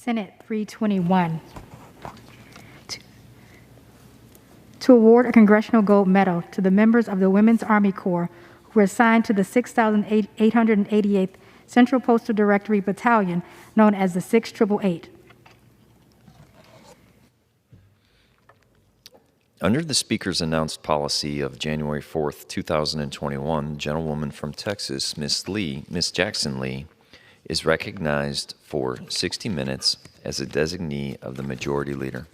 Senate 321. To award a Congressional Gold Medal to the members of the Women's Army Corps who were assigned to the 6,888th Central Postal Directory Battalion, known as the 6888. Under the Speaker's announced policy of January 4th, 2021, the gentlewoman from Texas, Ms. Jackson Lee, is recognized for 60 minutes as a designee of the Majority Leader.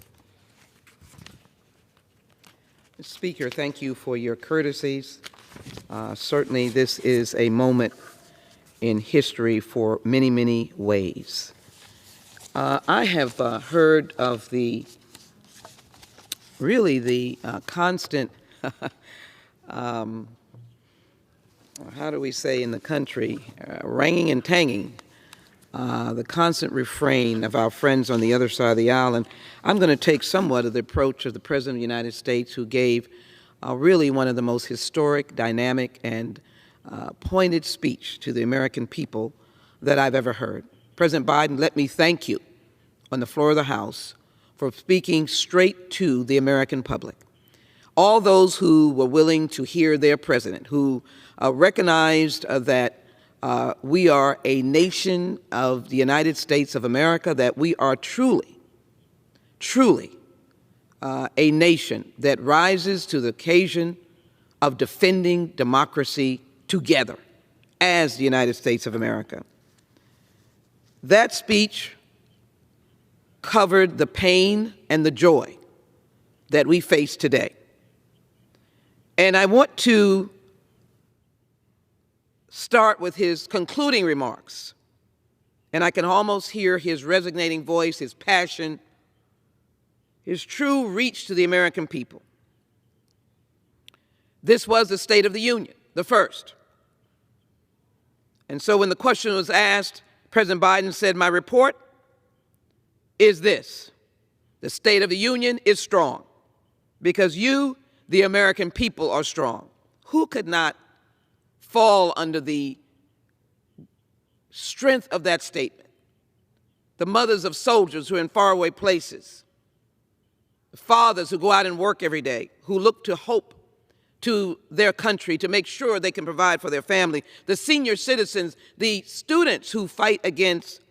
Mr. Speaker, thank you for your courtesies. Certainly this is a moment in history for many, many ways. I have heard of the constant, how do we say in the country, ringing and tanging, the constant refrain of our friends on the other side of the aisle. And I'm going to take somewhat of the approach of the President of the United States, who gave really one of the most historic, dynamic, and pointed speech to the American people that I've ever heard. President Biden, let me thank you on the floor of the House for speaking straight to the American public. All those who were willing to hear their president, who recognized that we are a nation of the United States of America, that we are truly, truly a nation that rises to the occasion of defending democracy together as the United States of America. That speech covered the pain and the joy that we face today. And I want to start with his concluding remarks. And I can almost hear his resonating voice, his passion, his true reach to the American people. This was the State of the Union, the first. And so when the question was asked, President Biden said, my report is this: the State of the Union is strong because you, the American people, are strong. Who could not fall under the strength of that statement? The mothers of soldiers who are in faraway places, the fathers who go out and work every day, who look to hope to their country to make sure they can provide for their family, the senior citizens, the students who fight against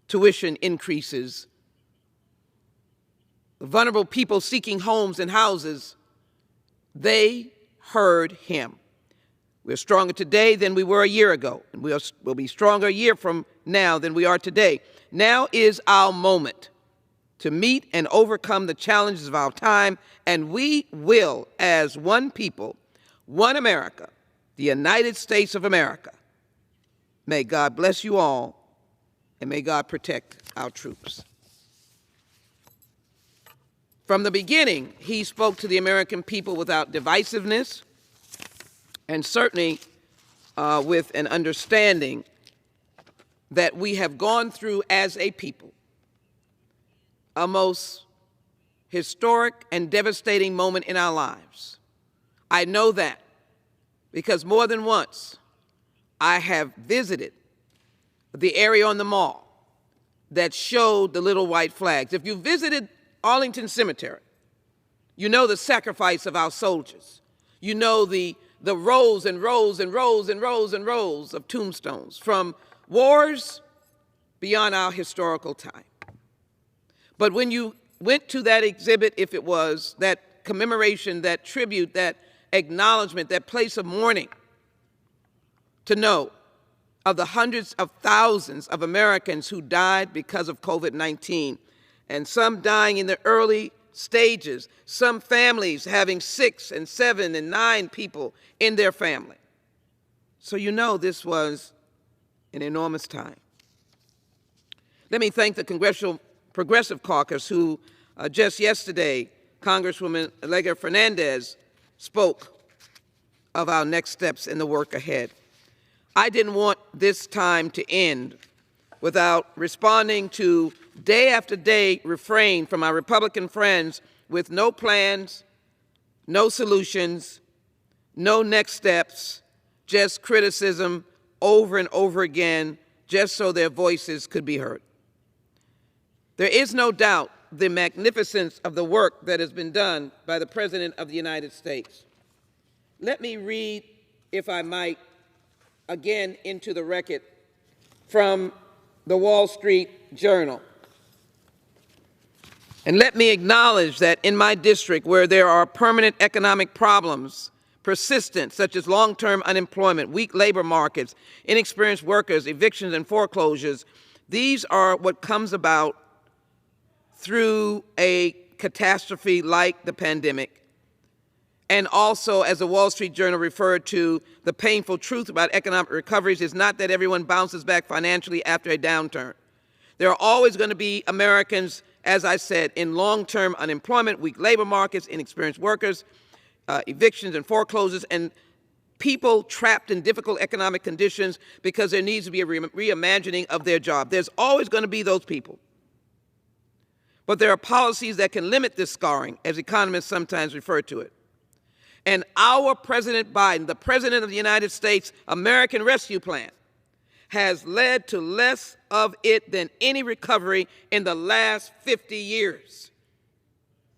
tuition increases, the vulnerable people seeking homes and houses. They heard him. We're stronger today than we were a year ago, and we'll be stronger a year from now than we are today. Now is our moment to meet and overcome the challenges of our time, and we will, as one people, one America, the United States of America. May God bless you all, and may God protect our troops. From the beginning, he spoke to the American people without divisiveness, and certainly with an understanding that we have gone through as a people a most historic and devastating moment in our lives. I know that because more than once I have visited the area on the mall that showed the little white flags. If you visited Arlington Cemetery, you know the sacrifice of our soldiers. You know the rows and rows and rows and rows and rows of tombstones from wars beyond our historical time. But when you went to that exhibit, if it was that commemoration, that tribute, that acknowledgement, that place of mourning, to know of the hundreds of thousands of Americans who died because of COVID-19, and some dying in the early stages, some families having 6 and 7 and 9 people in their family. So you know this was an enormous time. Let me thank the Congressional Progressive Caucus who just yesterday, Congresswoman Lega Fernandez spoke of our next steps in the work ahead. I didn't want this time to end without responding to day after day refrain from our Republican friends with no plans, no solutions, no next steps, just criticism over and over again, just so their voices could be heard. There is no doubt the magnificence of the work that has been done by the President of the United States. Let me read, if I might, again into the record from the Wall Street Journal. And let me acknowledge that in my district, where there are permanent economic problems, persistent, such as long-term unemployment, weak labor markets, inexperienced workers, evictions and foreclosures, these are what comes about through a catastrophe like the pandemic. And also, as the Wall Street Journal referred to, the painful truth about economic recoveries is not that everyone bounces back financially after a downturn. There are always going to be Americans, as I said, in long-term unemployment, weak labor markets, inexperienced workers, evictions and foreclosures, and people trapped in difficult economic conditions because there needs to be a reimagining of their job. There's always going to be those people. But there are policies that can limit this scarring, as economists sometimes refer to it. And our President Biden, the President of the United States American Rescue Plan, has led to less of it than any recovery in the last 50 years.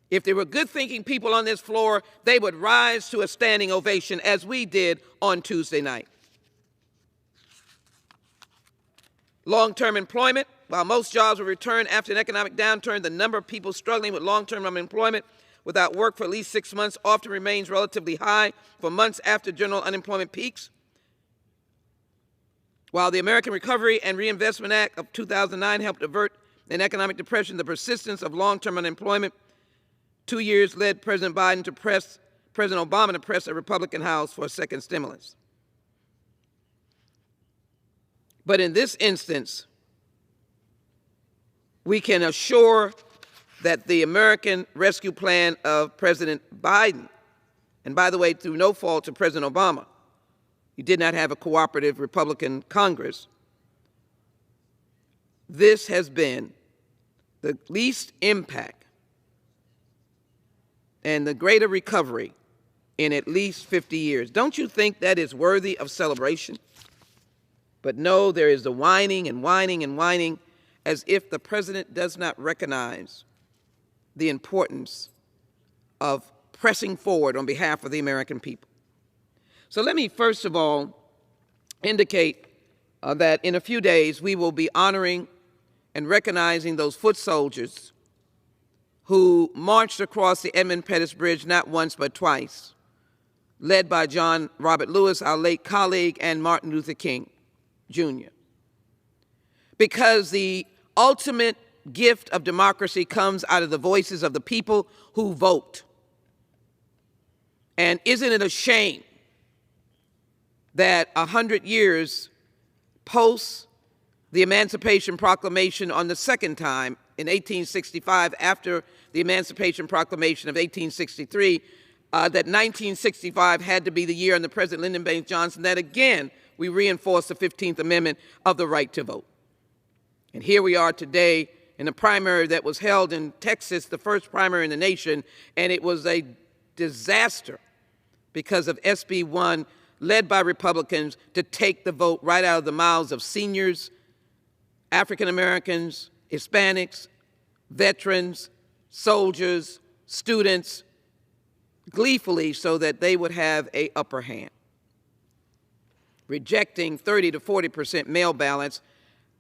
If there were good-thinking people on this floor, they would rise to a standing ovation, as we did on Tuesday night. Long-term employment. While most jobs will return after an economic downturn, the number of people struggling with long-term unemployment without work for at least 6 months often remains relatively high for months after general unemployment peaks. While the American Recovery and Reinvestment Act of 2009 helped avert an economic depression, the persistence of long-term unemployment 2 years led President Biden to press President Obama to press a Republican House for a second stimulus. But in this instance, we can assure that the American Rescue Plan of President Biden, and by the way, through no fault of President Obama, he did not have a cooperative Republican Congress, this has been the least impact and the greater recovery in at least 50 years. Don't you think that is worthy of celebration? But no, there is the whining and whining and whining, as if the president does not recognize the importance of pressing forward on behalf of the American people. So let me first of all indicate that in a few days we will be honoring and recognizing those foot soldiers who marched across the Edmund Pettus Bridge not once but twice, led by John Robert Lewis, our late colleague, and Martin Luther King, Jr. Because the ultimate gift of democracy comes out of the voices of the people who vote. And isn't it a shame that 100 years post the Emancipation Proclamation on the second time in 1865, after the Emancipation Proclamation of 1863, that 1965 had to be the year under President Lyndon Baines Johnson that again we reinforced the 15th Amendment of the right to vote. And here we are today in a primary that was held in Texas, the first primary in the nation, and it was a disaster because of SB 1, led by Republicans, to take the vote right out of the mouths of seniors, African Americans, Hispanics, veterans, soldiers, students, gleefully so that they would have an upper hand, rejecting 30 to 40% mail ballots.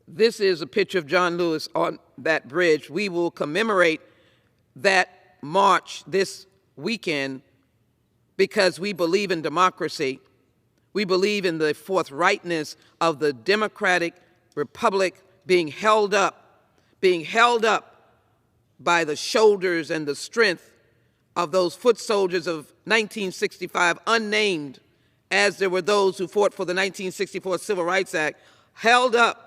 This is a picture of John Lewis on that bridge. We will commemorate that march this weekend because we believe in democracy. We believe in the forthrightness of the democratic republic being held up by the shoulders and the strength of those foot soldiers of 1965, unnamed, as there were those who fought for the 1964 Civil Rights Act, held up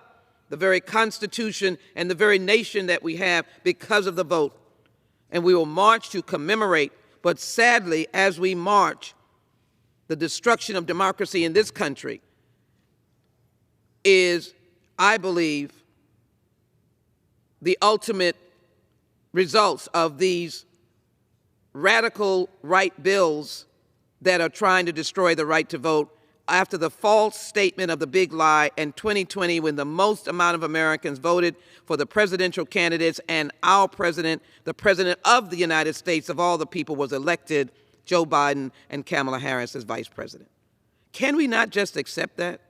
the very Constitution and the very nation that we have because of the vote. And we will march to commemorate, but sadly, as we march, the destruction of democracy in this country is, I believe, the ultimate results of these radical right bills that are trying to destroy the right to vote. after the false statement of the big lie in 2020, when the most amount of Americans voted for the presidential candidates and our president, the president of the United States of all the people, was elected, Joe Biden and Kamala Harris as vice president. Can we not just accept that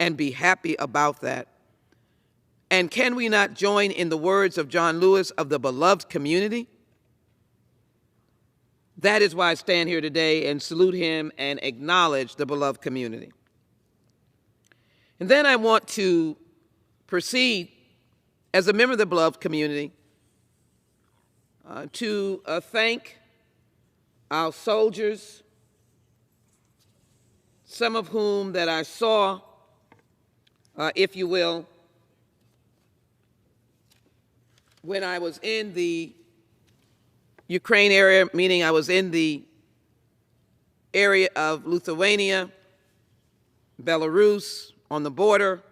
and be happy about that? And can we not join in the words of John Lewis of the beloved community? That is why I stand here today and salute him and acknowledge the beloved community. And then I want to proceed as a member of the beloved community to thank our soldiers, some of whom that I saw, if you will, when I was in the Ukraine area, meaning I was in the area of Lithuania, Belarus, on the border,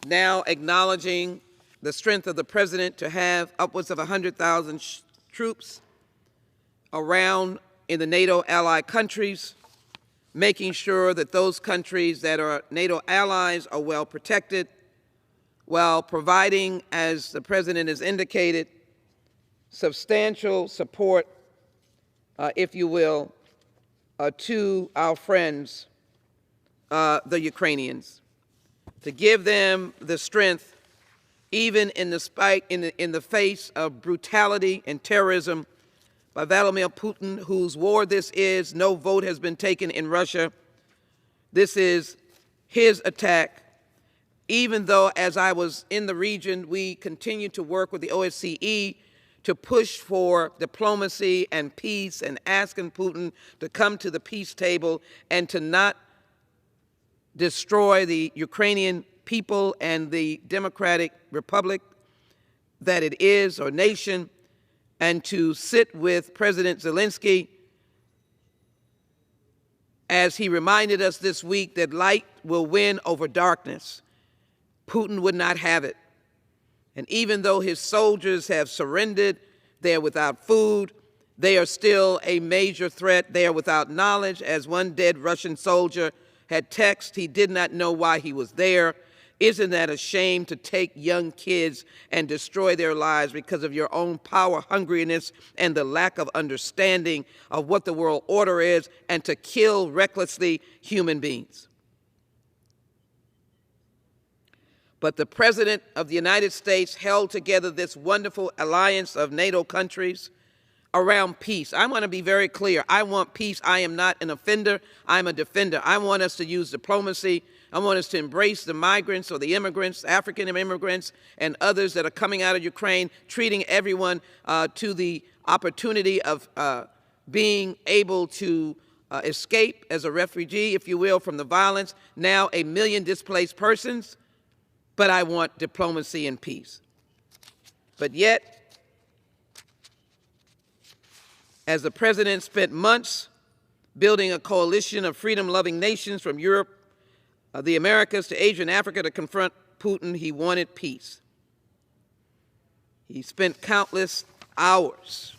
now acknowledging the strength of the president to have upwards of 100,000 troops around in the NATO ally countries, making sure that those countries that are NATO allies are well protected, while providing, as the president has indicated, substantial support, if you will, to our friends, the Ukrainians, to give them the strength, even in the face of brutality and terrorism by Vladimir Putin, whose war this is. No vote has been taken in Russia. This is his attack. Even though, as I was in the region, we continue to work with the OSCE to push for diplomacy and peace and asking Putin to come to the peace table and to not destroy the Ukrainian people and the democratic republic that it is, or nation, and to sit with President Zelensky as he reminded us this week that light will win over darkness. Putin would not have it. And even though his soldiers have surrendered, they are without food, they are still a major threat. They are without knowledge. As one dead Russian soldier had texted, he did not know why he was there. Isn't that a shame, to take young kids and destroy their lives because of your own power hungriness and the lack of understanding of what the world order is, and to kill recklessly human beings? But the President of the United States held together this wonderful alliance of NATO countries around peace. I want to be very clear. I want peace. I am not an offender. I'm a defender. I want us to use diplomacy. I want us to embrace the migrants or the immigrants, African immigrants, and others that are coming out of Ukraine, treating everyone to the opportunity of being able to escape as a refugee, if you will, from the violence. Now 1 million displaced persons. But I want diplomacy and peace. But yet, as the president spent months building a coalition of freedom-loving nations from Europe, the Americas to Asia and Africa to confront Putin, he wanted peace. He spent countless hours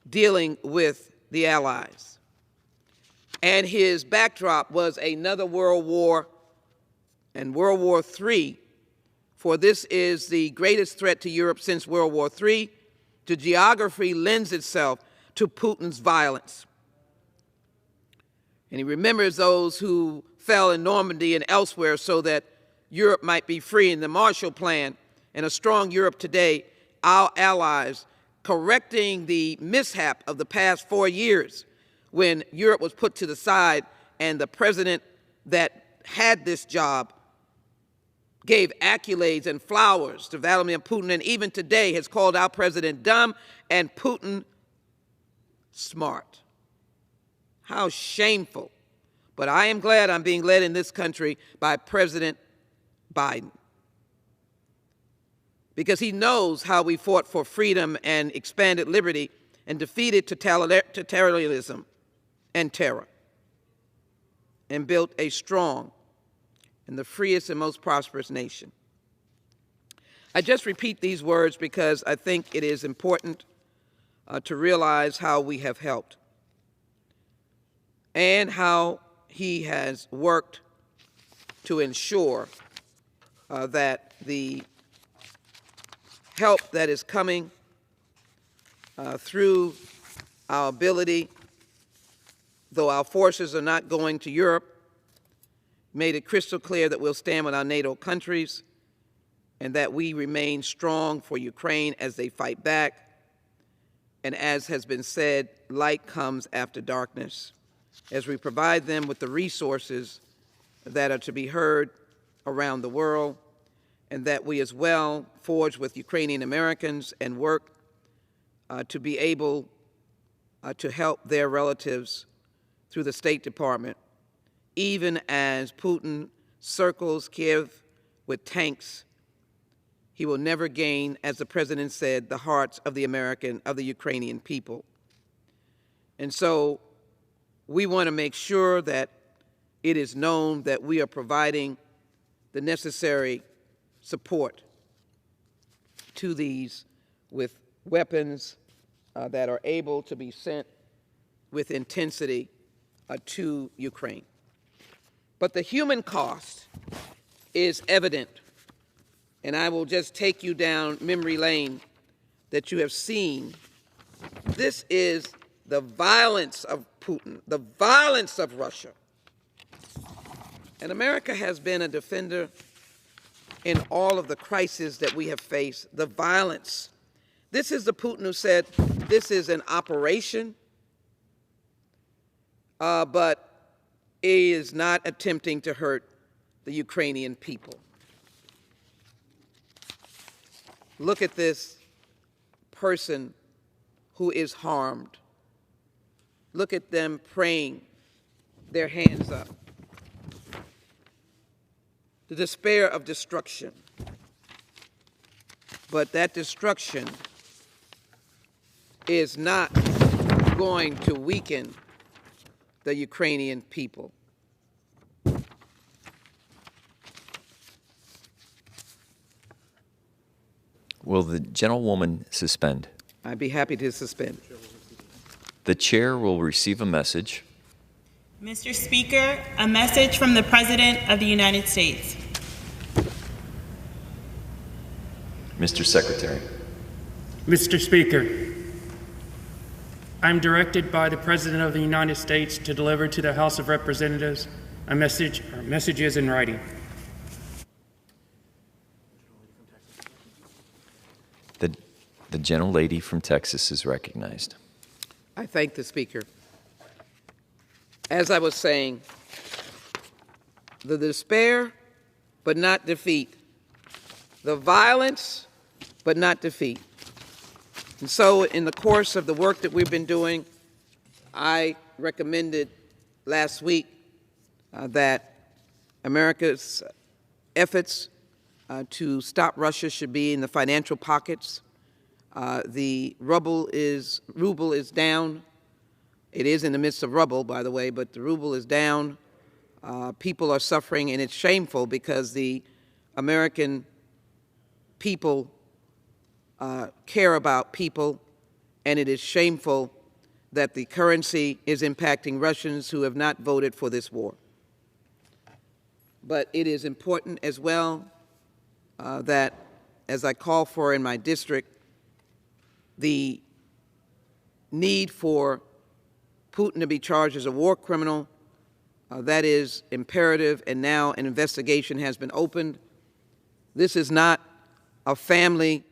dealing with the allies. And his backdrop was another world war, and World War III, for this is the greatest threat to Europe since World War III. The geography lends itself to Putin's violence. And he remembers those who fell in Normandy and elsewhere so that Europe might be free, in the Marshall Plan and a strong Europe today, our allies, correcting the mishap of the past 4 years when Europe was put to the side and the president that had this job gave accolades and flowers to Vladimir Putin, and even today has called our president dumb and Putin smart. How shameful. But I am glad I'm being led in this country by President Biden, because he knows how we fought for freedom and expanded liberty and defeated totalitarianism and terror, and built a strong and the freest and most prosperous nation. I just repeat these words because I think it is important to realize how we have helped and how he has worked to ensure that the help that is coming through our ability, though our forces are not going to Europe, made it crystal clear that we'll stand with our NATO countries and that we remain strong for Ukraine as they fight back. And as has been said, light comes after darkness, as we provide them with the resources that are to be heard around the world, and that we as well forge with Ukrainian Americans and work to be able to help their relatives through the State Department, even as Putin circles Kiev with tanks. He will never gain, as the President said, the hearts of the Ukrainian people. And so we want to make sure that it is known that we are providing the necessary support to these with weapons that are able to be sent with intensity to Ukraine. But the human cost is evident. And I will just take you down memory lane that you have seen. This is the violence of Putin, the violence of Russia. And America has been a defender in all of the crises that we have faced, the violence. This is the Putin who said this is an operation, but he is not attempting to hurt the Ukrainian people. Look at this person who is harmed. Look at them praying, their hands up. The despair of destruction. But that destruction is not going to weaken the Ukrainian people. Will the gentlewoman suspend? I'd be happy to suspend. The chair will receive a message. Mr. Speaker, a message from the President of the United States. Mr. Secretary. Mr. Speaker, I'm directed by the President of the United States to deliver to the House of Representatives a message or messages in writing. The gentlelady from Texas is recognized. I thank the Speaker. As I was saying, the despair, but not defeat. The violence, but not defeat. And so in the course of the work that we've been doing, I recommended last week that America's efforts to stop Russia should be in the financial pockets. The ruble is down. It is in the midst of rubble, by the way, but the ruble is down. People are suffering, and it's shameful because the American people care about people, and it is shameful that the currency is impacting Russians who have not voted for this war. But it is important as well that, as I call for in my district, the need for Putin to be charged as a war criminal, that is imperative, and now an investigation has been opened. This is not a family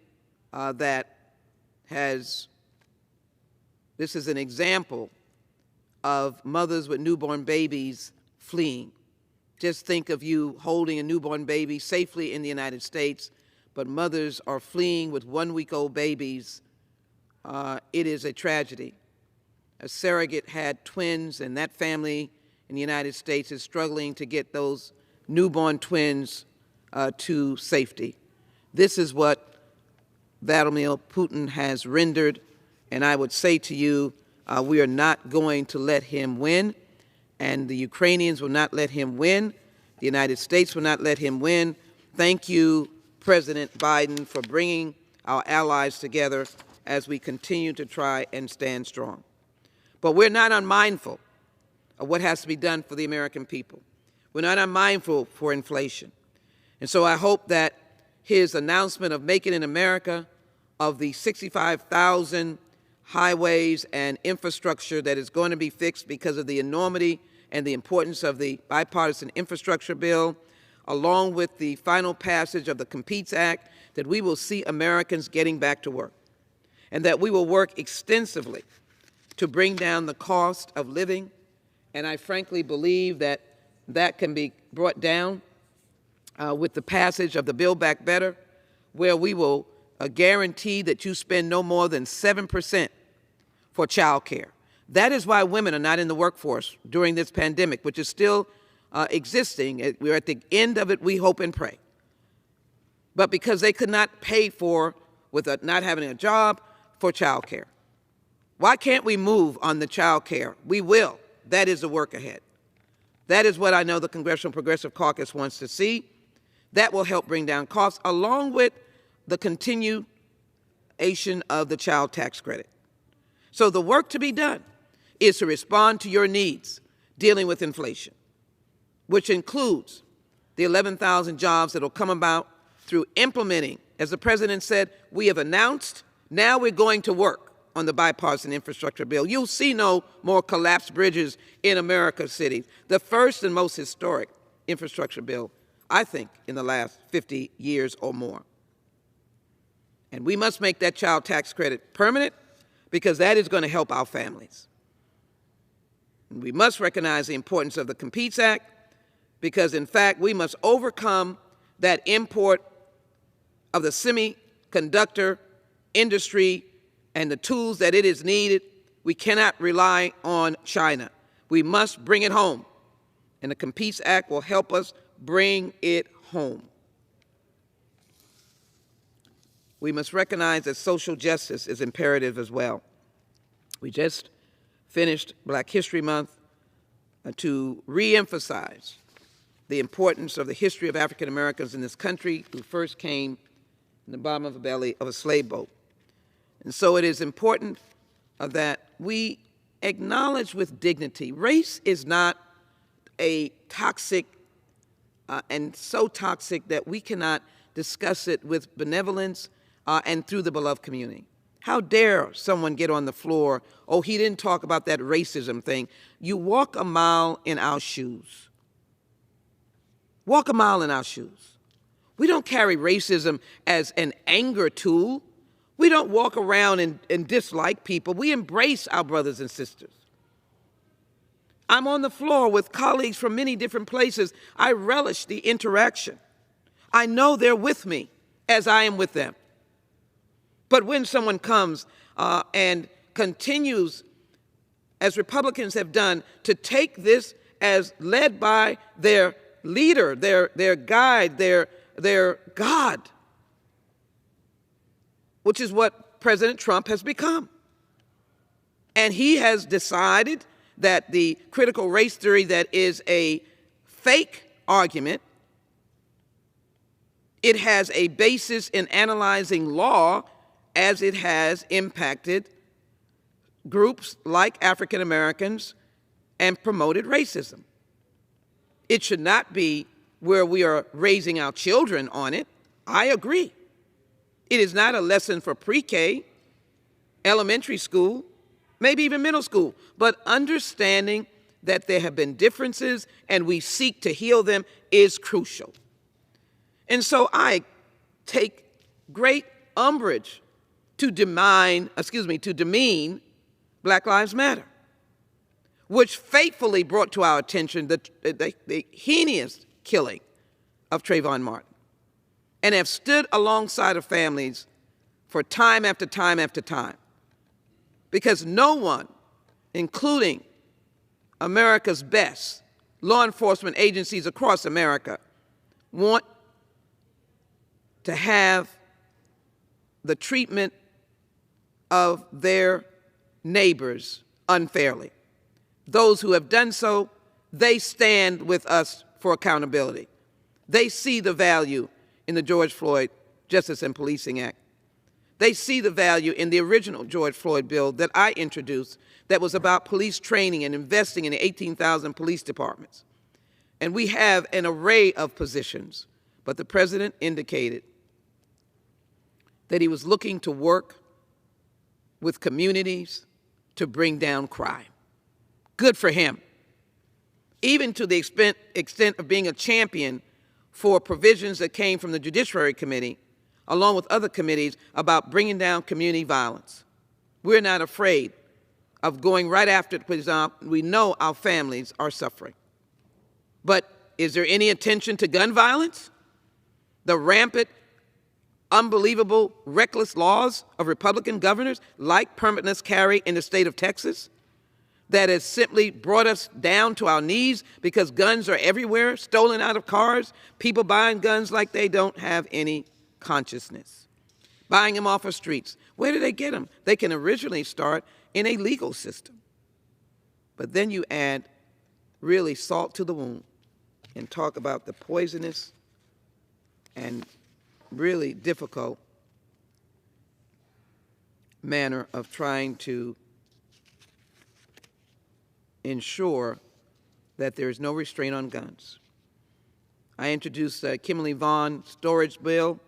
this is an example of mothers with newborn babies fleeing. Just think of you holding a newborn baby safely in the United States, but mothers are fleeing with 1-week-old babies. It is a tragedy. A surrogate had twins, and that family in the United States is struggling to get those newborn twins to safety. This is what Vladimir Putin has rendered, and I would say to you, we are not going to let him win, and the Ukrainians will not let him win. The United States will not let him win. Thank you, President Biden, for bringing our allies together as we continue to try and stand strong. But we're not unmindful of what has to be done for the American people. We're not unmindful for inflation. And so I hope that his announcement of Make It in America, of the 65,000 highways and infrastructure that is going to be fixed because of the enormity and the importance of the bipartisan infrastructure bill, along with the final passage of the Competes Act, that we will see Americans getting back to work, and that we will work extensively to bring down the cost of living. And I frankly believe that that can be brought down with the passage of the Build Back Better, where we will guarantee that you spend no more than 7% for child care. That is why women are not in the workforce during this pandemic, which is still existing. We're at the end of it, we hope and pray. But because they could not pay for, with not having a job, for child care. Why can't we move on the child care? We will. That is the work ahead. That is what I know the Congressional Progressive Caucus wants to see. That will help bring down costs, along with the continuation of the child tax credit. So the work to be done is to respond to your needs dealing with inflation, which includes the 11,000 jobs that will come about through implementing, as the President said, we have announced, now we're going to work on the bipartisan infrastructure bill. You'll see no more collapsed bridges in America's cities. The first and most historic infrastructure bill, I think, in the last 50 years or more. And we must make that child tax credit permanent, because that is going to help our families. And we must recognize the importance of the Competes Act, because in fact we must overcome that import of the semiconductor industry and the tools that it is needed. We cannot rely on China. We must bring it home. And the Competes Act will help us bring it home. We must recognize that social justice is imperative as well. We just finished Black History Month to reemphasize the importance of the history of African Americans in this country who first came in the bottom of the belly of a slave boat. And so it is important that we acknowledge with dignity, race is not a toxic and so toxic that we cannot discuss it with benevolence and through the beloved community. How dare someone get on the floor, oh, he didn't talk about that racism thing. You walk a mile in our shoes. Walk a mile in our shoes. We don't carry racism as an anger tool. We don't walk around and dislike people. We embrace our brothers and sisters. I'm on the floor with colleagues from many different places. I relish the interaction. I know they're with me as I am with them. But when someone comes and continues, as Republicans have done, to take this as led by their leader, their guide, their God, which is what President Trump has become. And he has decided that the critical race theory that is a fake argument, it has a basis in analyzing law as it has impacted groups like African Americans and promoted racism. It should not be where we are raising our children on it. I agree. It is not a lesson for pre-K, elementary school, maybe even middle school, but understanding that there have been differences and we seek to heal them is crucial. And so I take great umbrage to demean Black Lives Matter, which faithfully brought to our attention the heinous killing of Trayvon Martin, and have stood alongside of families for time after time after time. Because no one, including America's best law enforcement agencies across America, want to have the treatment of their neighbors unfairly. Those who have done so, they stand with us for accountability. They see the value in the George Floyd Justice and Policing Act. They see the value in the original George Floyd bill that I introduced that was about police training and investing in the 18,000 police departments. And we have an array of positions, but the president indicated that he was looking to work with communities to bring down crime. Good for him. Even to the extent of being a champion for provisions that came from the Judiciary Committee, along with other committees, about bringing down community violence. We're not afraid of going right after it because we know our families are suffering. But is there any attention to gun violence? The rampant, unbelievable, reckless laws of Republican governors, like permitless carry in the state of Texas, that has simply brought us down to our knees because guns are everywhere, stolen out of cars, people buying guns like they don't have any consciousness, buying them off of streets. Where do they get them? They can originally start in a legal system. But then you add really salt to the wound and talk about the poisonous and really difficult manner of trying to ensure that there is no restraint on guns. I introduced a Kimberly Vaughn storage bill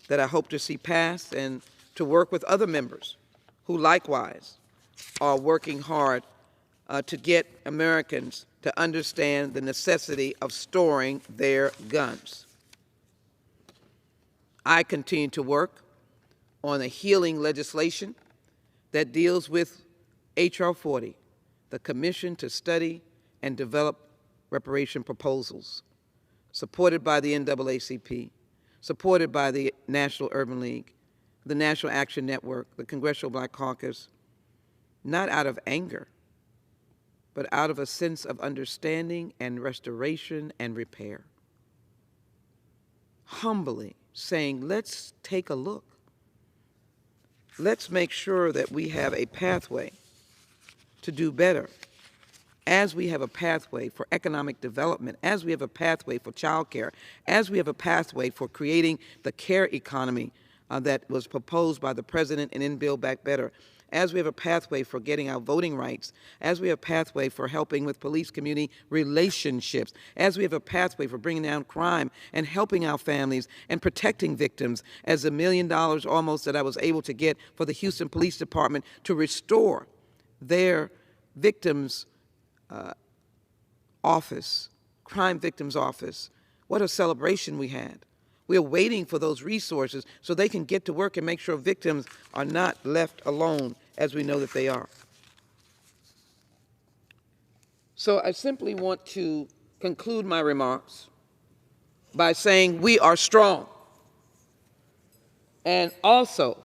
that I hope to see passed, and to work with other members who likewise are working hard to get Americans to understand the necessity of storing their guns. I continue to work on a healing legislation that deals with H.R. 40, the Commission to Study and Develop Reparation Proposals, supported by the NAACP, supported by the National Urban League, the National Action Network, the Congressional Black Caucus, not out of anger, but out of a sense of understanding and restoration and repair. Humbly saying, let's take a look. Let's make sure that we have a pathway to do better, as we have a pathway for economic development, as we have a pathway for child care, as we have a pathway for creating the care economy that was proposed by the president and in Build Back Better, as we have a pathway for getting our voting rights, as we have a pathway for helping with police-community relationships, as we have a pathway for bringing down crime and helping our families and protecting victims, as $1 million almost that I was able to get for the Houston Police Department to restore their victims' office, crime victims' office. What a celebration we had. We are waiting for those resources so they can get to work and make sure victims are not left alone, as we know that they are. So I simply want to conclude my remarks by saying we are strong. And also,